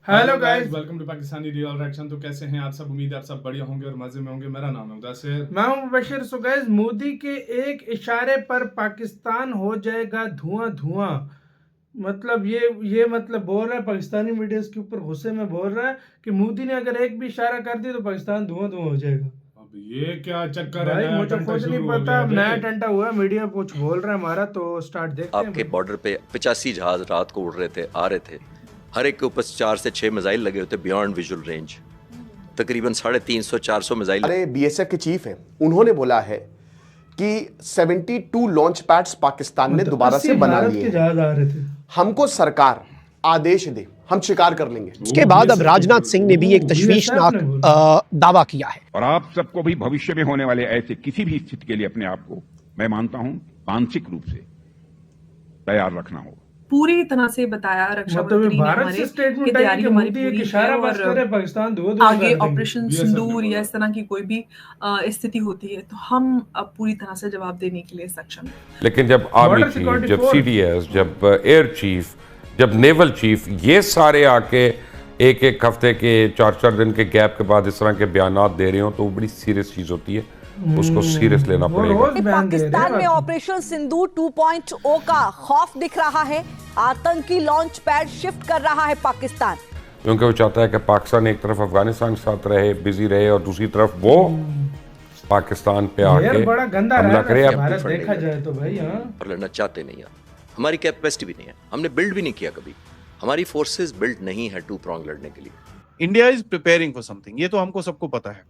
Hello guys, welcome to Pakistani real reaction. तो कैसे हैं आप सब? उम्मीद है आप सब बढ़िया होंगे और मजे में होंगे। मेरा नाम है मुदस्सिर, मैं हूं मुबशिर। सो गाइस, मोदी के एक इशारे पर पाकिस्तान हो जाएगा धुआं धुआं। मतलब ये मतलब बोल रहा है, पाकिस्तानी मीडिया के ऊपर गुस्से में बोल रहा है कि मोदी ने अगर एक भी इशारा कर दिया तो पाकिस्तान धुआं धुआं हो जाएगा। अब ये क्या चक्कर है? भाई नया मुझे टंटा खुद नहीं शुरू हो पता, गया बे। नया टंटा हुआ, मीडिया कुछ बोल रहा है हमारा, तो स्टार्ट देखते हैं। आपके बॉर्डर पे 85 जहाज रात को उड़ रहे थे, आ रहे थे। हर एक के ऊपर 4 से 6 मिसाइल लगे होते बियॉन्ड विजुअल रेंज। तकरीबन 350-400 मिसाइल। हमारे बीएसएफ के चीफ हैं, उन्होंने बोला है कि 72 लॉन्च पैड्स पाकिस्तान ने दोबारा से बना लिए हैं। हमको सरकार आदेश दे, हम शिकार कर लेंगे। इसके बाद अब राजनाथ सिंह ने भी एक तशवीशनाक दावा किया है। और आप सबको भी भविष्य में होने वाले ऐसे किसी भी स्थिति के लिए अपने आप को, मैं मानता हूं, मानसिक रूप से तैयार रखना होगा। पूरी तरह से बताया रक्षा मंत्री ने हमारे कि तैयारी हमारी पूरी है और आगे ऑपरेशन सिंदूर या इस तरह की कोई भी स्थिति होती है तो हम अब पूरी तरह से जवाब देने के लिए सक्षम हैं। लेकिन जब आर्मी चीफ, जब सीडीएस, जब एयर चीफ, जब नेवल चीफ, ये सारे आके एक एक हफ्ते के 4-4 दिन के गैप के बाद इस तरह के बयानात दे रहे हो तो बड़ी सीरियस चीज होती है, उसको सीरियस लेना पड़ेगा। पाकिस्तान में ऑपरेशन सिंदूर 2.0 का खौफ दिख रहा है। आतंकी लॉन्च पैड शिफ्ट कर रहा है पाकिस्तान, क्योंकि वो चाहता है कि पाकिस्तान एक तरफ अफगानिस्तान के साथ रहे, बिजी रहे, और दूसरी तरफ वो पाकिस्तान पे आके हमला करे। देखा जाए तो भाई और लड़ना चाहते नहीं है, हमारी कैपेसिटी भी नहीं है, हमने बिल्ड भी नहीं किया कभी। हमारी फोर्सेस बिल्ड नहीं है टू प्रॉन्ग लड़ने के लिए। India is preparing for something, ये तो हमको सबको पता है।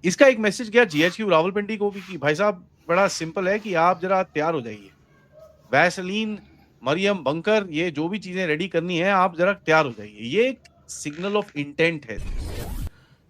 इसका एक मैसेज गया जीएचक्यू रावलपिंडी को भी कि भाई साहब बड़ा सिंपल है कि आप जरा तैयार हो जाइए, वैसलीन, मरियम, बंकर, ये जो भी चीजें रेडी करनी है आप जरा तैयार हो जाइए। ये एक सिग्नल ऑफ इंटेंट है।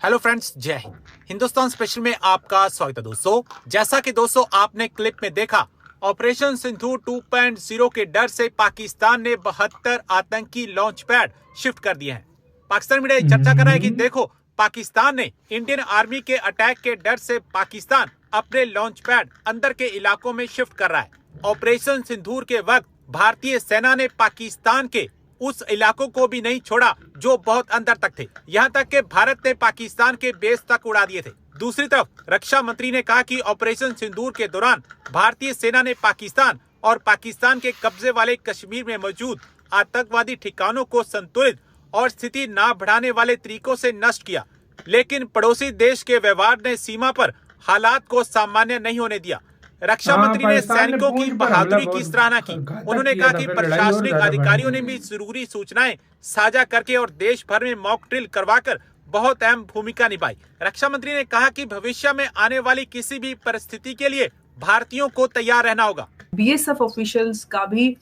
हेलो फ्रेंड्स, जय हिंद। हिंदुस्तान स्पेशल में आपका स्वागत है दोस्तों। जैसा कि दोस्तों आपने क्लिप में देखा, ऑपरेशन सिंदूर 2.0 के डर से पाकिस्तान ने 72 आतंकी लॉन्च पैड शिफ्ट कर दिए हैं। पाकिस्तान मीडिया चर्चा कर रहा है कि देखो, पाकिस्तान ने इंडियन आर्मी के अटैक के डर से पाकिस्तान अपने लॉन्च पैड अंदर के इलाकों में शिफ्ट कर रहा है। ऑपरेशन सिंदूर के वक्त भारतीय सेना ने पाकिस्तान के उस इलाकों को भी नहीं छोड़ा जो बहुत अंदर तक थे, यहाँ तक कि भारत ने पाकिस्तान के बेस तक उड़ा दिए थे। दूसरी तरफ रक्षा मंत्री ने कहा कि ऑपरेशन सिंदूर के दौरान भारतीय सेना ने पाकिस्तान और पाकिस्तान के कब्जे वाले कश्मीर में मौजूद आतंकवादी ठिकानों को संतुलित और स्थिति ना बढ़ाने वाले तरीकों से नष्ट किया, लेकिन पड़ोसी देश के व्यवहार ने सीमा पर हालात को सामान्य नहीं होने दिया। रक्षा मंत्री ने सैनिकों की बहादुरी की सराहना की। उन्होंने कहा कि प्रशासनिक अधिकारियों ने भी जरूरी सूचनाएं साझा करके और देश भर में मॉक ड्रिल करवाकर बहुत अहम भूमिका निभाई। रक्षा मंत्री ने कहा कि भविष्य में आने वाली किसी भी परिस्थिति के लिए भारतीयों को तैयार रहना होगा। बीएसएफ ऑफिशियल्स का भी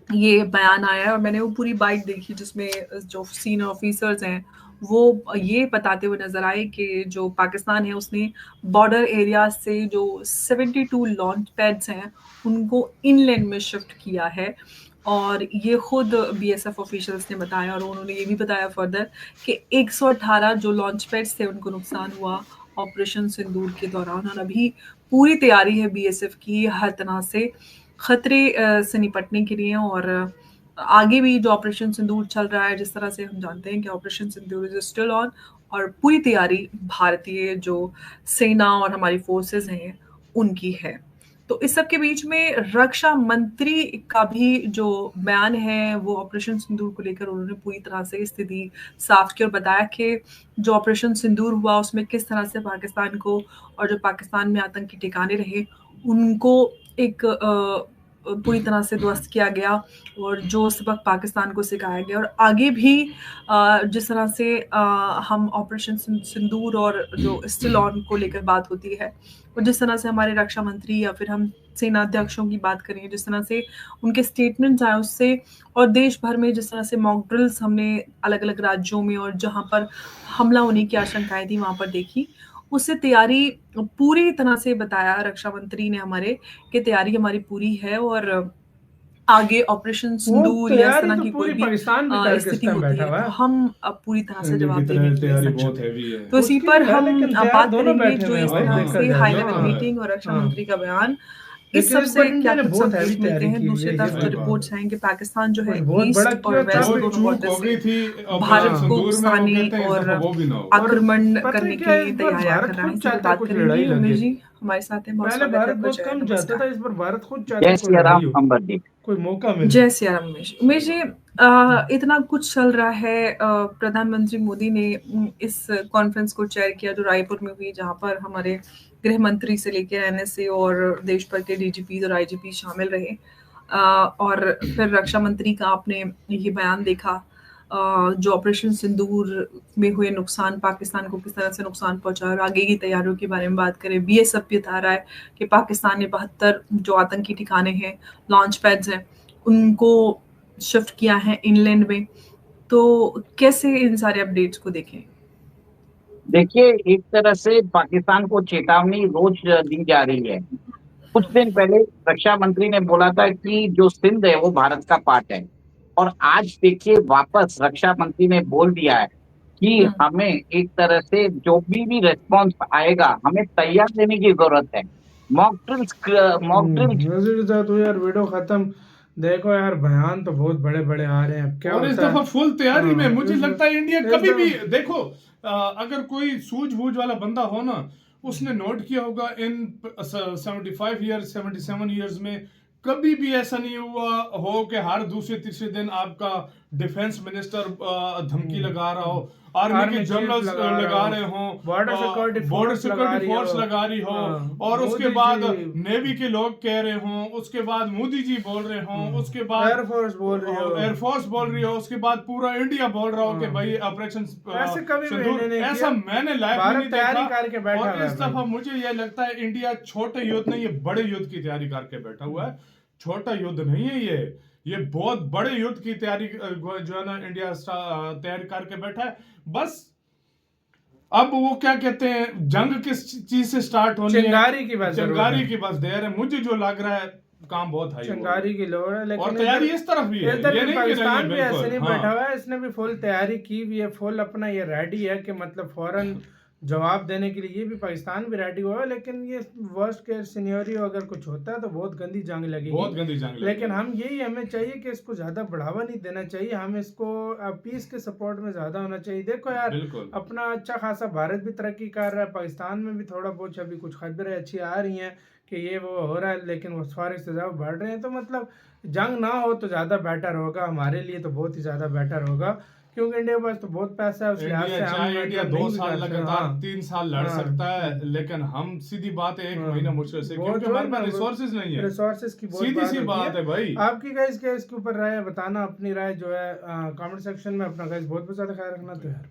ये बयान आया है और मैंने वो पूरी बाइट देखी जिसमें जो सीनियर ऑफिसर्स हैं वो ये बताते हुए नजर आए कि जो पाकिस्तान है उसने बॉर्डर एरिया से जो 72 लॉन्च पैड्स हैं उनको इनलैंड में शिफ्ट किया है। और ये खुद बीएसएफ ऑफिशियल्स ने बताया और उन्होंने ये भी बताया फर्दर कि 118 जो लॉन्च पैड्स थे उनको नुकसान हुआ ऑपरेशन सिंदूर के दौरान। और अभी पूरी तैयारी है बीएसएफ की हर तरह से खतरे से निपटने के लिए। और आगे भी जो ऑपरेशन सिंदूर चल रहा है, जिस तरह से हम जानते हैं कि operation Sindoor is still on, और पूरी तैयारी भारतीय जो सेना और हमारी फोर्सेस हैं उनकी है। तो इस सब के बीच में रक्षा मंत्री का भी जो बयान है वो ऑपरेशन सिंदूर को लेकर उन्होंने पूरी तरह से स्थिति साफ की और बताया कि जो ऑपरेशन सिंदूर हुआ उसमें किस तरह से पाकिस्तान को और जो पाकिस्तान में आतंकी ठिकाने रहे उनको एक पूरी तरह से ध्वस्त किया गया और जो सबक पाकिस्तान को सिखाया गया। और आगे भी जिस तरह से हम ऑपरेशन सिंदूर और जो स्टिल ऑन को लेकर बात होती है और जिस तरह से हमारे रक्षा मंत्री या फिर हम सेना अध्यक्षों की बात करें, जिस तरह से उनके स्टेटमेंट्स आए उससे, और देश भर में जिस तरह से मॉक ड्रिल्स हमने अलग अलग राज्यों में और जहां पर हमला होने की आशंकाएं थी वहां पर देखी, उससे तैयारी पूरी तरह से बताया रक्षा मंत्री ने हमारे कि तैयारी हमारी पूरी है और आगे ऑपरेशन सिंदूर या इस तरह की कोई भी स्थिति होती है तो हम अब पूरी तरह से जवाब देने के लिए सक्षम हैं। तो इसी पर हम बात करेंगे जो इस तरह से हाई लेवल मीटिंग और रक्षा मंत्री का बयान इस लेकिन इस सबसे बार क्या इंडिया ने कुछ बहुत संकेत हैवी मिलते तैयारी हैं? की हुई दूसरी है, तरफ ये जो बात। रिपोर्ट्स हैं कि पाकिस्तान जो है बहुत बड़ा ईस्ट किया और था, वेस्ट जो दोनों चूक बॉर्डर हो गई से थी भारत ऑपरेशन को सिंदूर में, वो उकसाने कहते हैं इस और दफा वो भी ना हो। आक्रमण पता करने क्या है, की इस बार तैयारियां भारत कर रहा है। खुद इसी पे चाहता है बात कुछ करेंगे। लड़ाई उमेश लगे। जी हमारे साथ हैं, बहुत पहले स्वागत है भारत आपका। बहुत जय कम जाता नमस्कार। था, इस बार भारत खुद चाहता है जय कोई सिया राम लड़ाई हो, अंबरदीप। कोई मौका मिले। जय सिया राम उमेश। उमेश जी इतना कुछ चल रहा है। प्रधानमंत्री मोदी ने इस कॉन्फ्रेंस को चेयर किया जो रायपुर में हुई, जहां पर हमारे गृह मंत्री से लेकर एनएसए और देश भर के डीजीपी और आईजीपी शामिल रहे। और फिर रक्षा मंत्री का आपने ये बयान देखा जो ऑपरेशन सिंदूर में हुए नुकसान, पाकिस्तान को किस तरह से नुकसान पहुंचा और आगे की तैयारियों के बारे में बात करें। बीएसएफ भी बता रहा है कि पाकिस्तान ने 72 जो आतंकी ठिकाने हैं, लॉन्च पैड्स हैं, उनको शिफ्ट किया है इनलैंड में। तो कैसे इन सारे अपडेट्स को देखें? देखिए, एक तरह से पाकिस्तान को चेतावनी रोज दी जा रही है। कुछ दिन पहले रक्षा मंत्री ने बोला था कि जो सिंध है वो भारत का पार्ट है, और आज देखिए वापस रक्षा मंत्री ने बोल दिया है कि हमें एक तरह से जो भी रेस्पॉन्स आएगा हमें तैयार रहने की जरूरत है। मॉक ड्रिल्स तो यार वीडियो खत्म। देखो यार, बयान तो बहुत बड़े बड़े आ रहे हैं। क्या और इस होता है? दफा फुल तैयारी में मुझे इस लगता है इंडिया इस कभी दफा- भी देखो, अगर कोई सूझबूझ वाला बंदा हो ना, उसने नोट किया होगा इन 75 ईयर्स 77 ईयर्स में कभी भी ऐसा नहीं हुआ हो कि हर दूसरे तीसरे दिन आपका डिफेंस मिनिस्टर धमकी लगा रहा हो, आर्मी के जनरल्स लगा रहे हो, बॉर्डर सिक्योरिटी फोर्स लगा रही हो, और उसके बाद नेवी के लोग कह रहे हो, उसके बाद मोदी जी बोल रहे हो, उसके बाद एयरफोर्स बोल रही हो, उसके बाद पूरा इंडिया बोल रहा हो कि भाई ऑपरेशन ऐसे कभी सिंदूर, नहीं ऐसा मैंने लाइफ में नहीं तैयारी देखा। करके बैठा और इस दफा मुझे यह लगता है इंडिया छोटे युद्ध नहीं, ये बड़े युद्ध की तैयारी करके बैठा हुआ है। छोटा युद्ध नहीं है ये बहुत बड़े युद्ध की तैयारी जो है ना इंडिया तैयारी करके बैठा है। बस अब वो क्या कहते हैं, जंग किस चीज से स्टार्ट होनी है, चिंगारी की बस देर है। मुझे जो लग रहा है काम बहुत हाई चिंगारी की लोड़ है, लेकिन और तैयारी इस तरफ भी है। इधर भी पाकिस्तान भी ऐसे नहीं बैठा हुआ है, इसने भी फुल तैयारी की हुई है, फुल अपना ये रेडी है कि मतलब फौरन जवाब देने के लिए। ये भी पाकिस्तान भी रेडी हुआ है, लेकिन ये वर्स्ट केस सिनेरियो अगर कुछ होता है तो बहुत गंदी जंग लगेगी। लेकिन हमें चाहिए कि इसको ज्यादा बढ़ावा नहीं देना चाहिए, हम इसको पीस के सपोर्ट में ज्यादा होना चाहिए। देखो यार, अपना अच्छा खासा भारत भी तरक्की कर रहा है, पाकिस्तान में भी थोड़ा बहुत अभी कुछ खबरें अच्छी आ रही हैं कि ये वो हो रहा है, लेकिन वो सारे से ज्यादा बढ़ रहे हैं। तो मतलब जंग ना हो तो ज्यादा बेटर होगा, हमारे लिए तो बहुत ही ज्यादा बेटर होगा, क्योंकि इंडिया के पास तो बहुत पैसा है। उस लिहाज से हम इंडिया 2 साल लगातार 3 साल लड़ सकता है, लेकिन हम सीधी बात है 1 महीना मुश्किल से, क्योंकि हमारे पास रिसोर्सेज नहीं है। रिसोर्सेज की सीधी सी बात है भाई। आपकी गाइस क्या इसके ऊपर राय बताना, अपनी राय जो है कमेंट सेक्शन में। अपना गाइस बहुत ज्यादा ख्याल रखना। तो यार